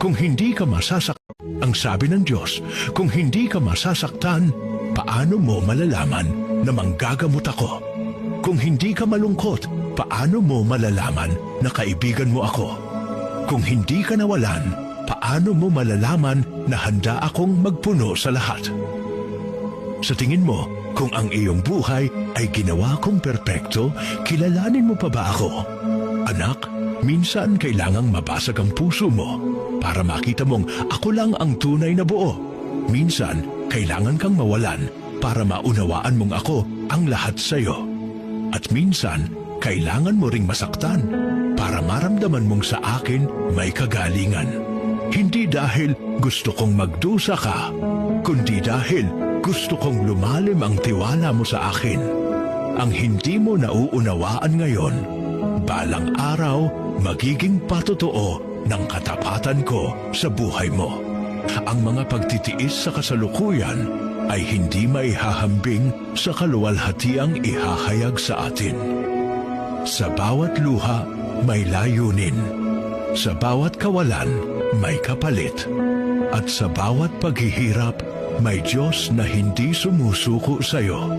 kung hindi ka ang sabi ng Diyos, kung hindi ka masasaktan, paano mo malalaman na manggagamot ako? Kung hindi ka malungkot, paano mo malalaman na kaibigan mo ako? Kung hindi ka nawalan, paano mo malalaman na handa akong magpuno sa lahat? Sa tingin mo, kung ang iyong buhay ay ginawa kong perpekto, kilalanin mo pa ba ako? Anak, minsan kailangang mabasag ang puso mo para makita mong ako lang ang tunay na buo. Minsan, kailangan kang mawalan para maunawaan mong ako ang lahat sa iyo. At minsan, kailangan mo ring masaktan para maramdaman mong sa akin may kagalingan. Hindi dahil gusto kong magdusa ka, kundi dahil gusto kong lumalim ang tiwala mo sa akin. Ang hindi mo nauunawaan ngayon, balang araw magiging patotoo ng katapatan ko sa buhay mo. Ang mga pagtitiis sa kasalukuyan ay hindi maihahambing sa kaluwalhatiang ihahayag sa atin. Sa bawat luha may layunin, sa bawat kawalan may kapalit, at sa bawat paghihirap may Diyos na hindi sumusuko sa iyo.